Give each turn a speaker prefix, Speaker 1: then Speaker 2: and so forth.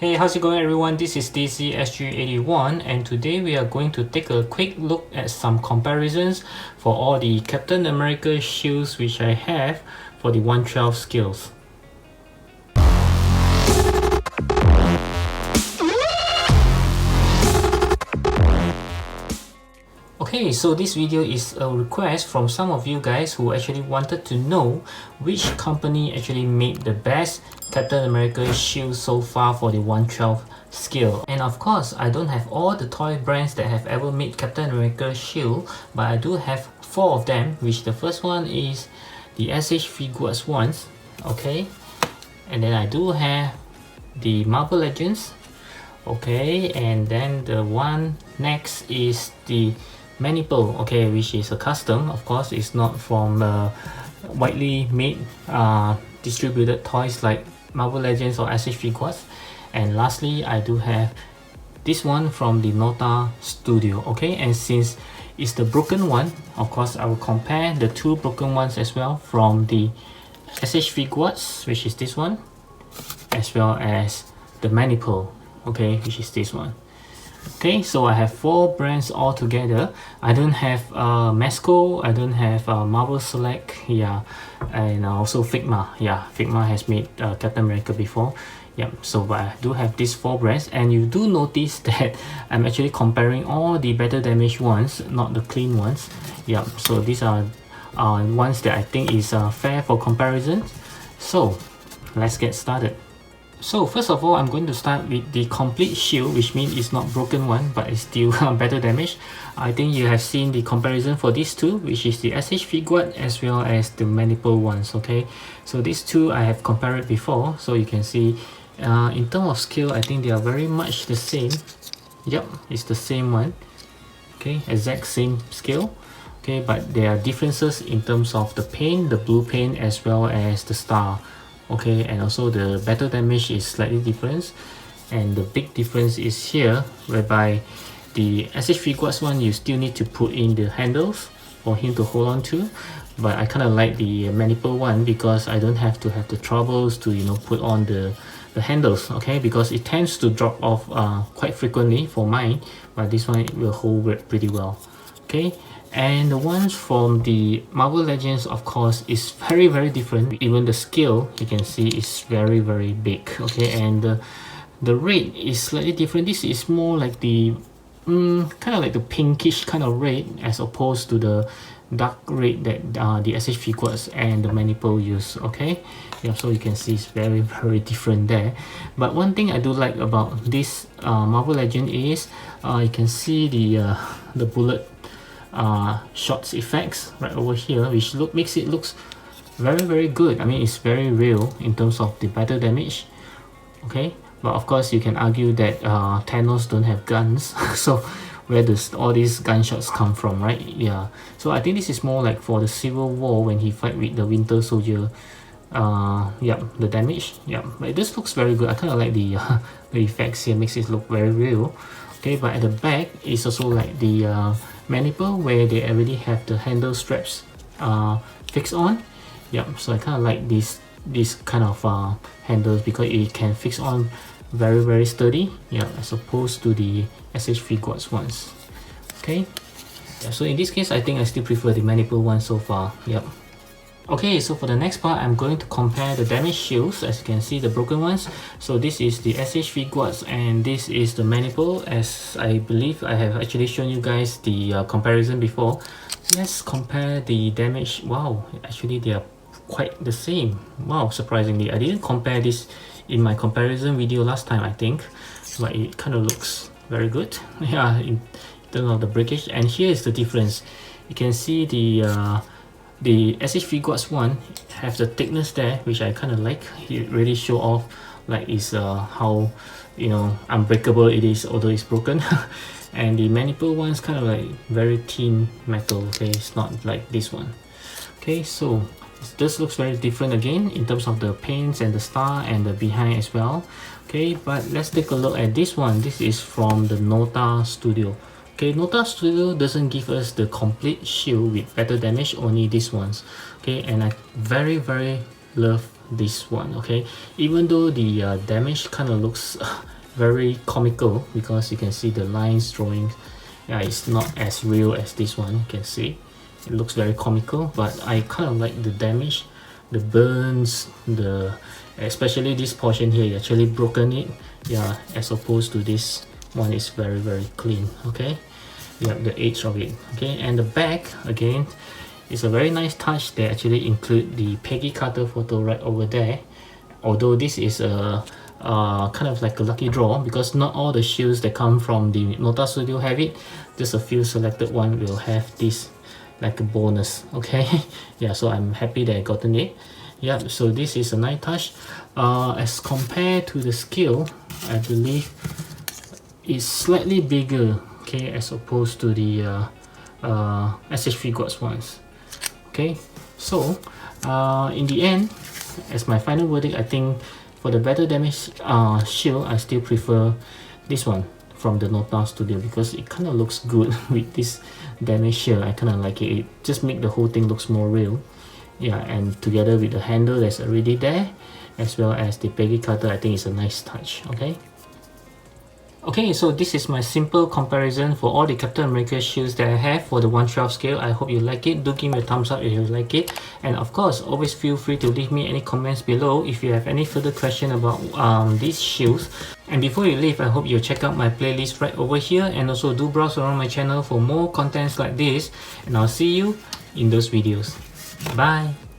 Speaker 1: Hey, how's it going everyone? This is DCSG81 and today we are going to take a quick look at some comparisons for all the Captain America shields which I have for the 112 skills. Okay, so this video is a request from some of you guys who actually wanted to know which company actually made the best Captain America shield so far for the 112 skill. And of course, I don't have all the toy brands that have ever made Captain America shield, but I do have 4 of them, which the first one is the SH Figuarts ones, okay? And then I do have the Marvel Legends, okay? And then the one next is the Manipple, okay, which is a custom. Of course, it's not from widely made distributed toys like Marvel Legends or SH Figuarts. And lastly, I do have this one from the NOTA Studio, okay. And since it's the broken one, of course I will compare the 2 broken ones as well from the SH Figuarts, which is this one, as well as the Manipple, okay, which is this one. Okay, so I have 4 brands all together. I don't have Masco, I don't have Marvel Select, yeah, and also Figma. Yeah, Figma has made Captain America before. Yeah, so but I do have these 4 brands, and you do notice that I'm actually comparing all the better damage ones, not the clean ones. Yeah, so these are ones that I think is fair for comparison. So let's get started. So first of all, I'm going to start with the complete shield, which means it's not broken one, but it's still better damage. I think you have seen the comparison for these 2, which is the SH Figuart as well as the Manipple ones, okay? So these 2 I have compared before, so you can see in terms of skill, I think they are very much the same. Yep, it's the same one, okay, exact same skill. Okay, but there are differences in terms of the paint, the blue paint, as well as the star. Okay, and also the battle damage is slightly different, and the big difference is here, whereby the SH Figuarts one you still need to put in the handles for him to hold on to, but I kind of like the Manipple one because I don't have to have the troubles to put on the handles, okay, because it tends to drop off quite frequently for mine, but this one will hold pretty well. Okay, and the ones from the Marvel Legends, of course, is very different. Even the scale, you can see, is very big, okay, and the red is slightly different. This is more like the kind of like the pinkish kind of red, as opposed to the dark red that the SH Figuarts and the Manipple use, okay. Yeah, so you can see it's very different there. But one thing I do like about this Marvel Legend is you can see the bullet shots effects right over here, which makes it looks very good. I mean, it's very real in terms of the battle damage, okay. But of course you can argue that Thanos don't have guns so where does all these gunshots come from, right? Yeah, so I think this is more like for the Civil War when he fight with the Winter Soldier. Yeah, the damage, yeah, but this looks very good. I kind of like the effects here, makes it look very real. Okay, but at the back is also like the Manipple, where they already have the handle straps fixed on. Yeah, so I kind of like this kind of handles because it can fix on very sturdy, yeah, as opposed to the SH Figuarts ones. Okay, yeah, so in this case I think I still prefer the Manipple one so far. Yep. Okay, so for the next part, I'm going to compare the damage shields, as you can see, the broken ones. So this is the SH Figuarts and this is the Manipple, as I believe I have actually shown you guys the comparison before. Let's compare the damage. Wow, actually they are quite the same. Wow, surprisingly. I didn't compare this in my comparison video last time, I think, but it kind of looks very good. Yeah, in terms of the breakage. And here is the difference. You can see the SH Figuarts one have the thickness there, which I kind of like. It really show off like is how unbreakable it is, although it's broken. And the Manipple one is kind of like very thin metal, okay, it's not like this one. Okay, so this looks very different again in terms of the paints and the star and the behind as well. Okay, but let's take a look at this one. This is from the NOTA Studio. Okay, NOTA Studio doesn't give us the complete shield with better damage, only these ones. Okay, and I very love this one. Okay, even though the damage kind of looks very comical, because you can see the lines drawing, yeah, it's not as real as this one. You can see it looks very comical, but I kind of like the damage, the burns, especially this portion here, you actually broken it, yeah, as opposed to this one is very clean. Okay, you have the edge of it. Okay, and the back again is a very nice touch. They actually include the Peggy Carter photo right over there, although this is a kind of like a lucky draw, because not all the shields that come from the NOTA Studio have it. Just a few selected one will have this like a bonus. Okay, yeah, so I'm happy that I gotten it. Yeah, so this is a nice touch. As compared to the scale, I believe it's slightly bigger, okay, as opposed to the SH Figuarts ones. Okay, so in the end, as my final verdict, I think for the better damage shield, I still prefer this one from the NOTA Studio, because it kind of looks good with this damage shield. I kind of like it. It just make the whole thing looks more real. Yeah, and together with the handle that's already there, as well as the Peggy Cutter, I think it's a nice touch. Okay. Okay, so this is my simple comparison for all the Captain America shields that I have for the 1/12 scale. I hope you like it. Do give me a thumbs up if you like it. And of course, always feel free to leave me any comments below if you have any further question about these shields. And before you leave, I hope you check out my playlist right over here, and also do browse around my channel for more contents like this. And I'll see you in those videos. Bye!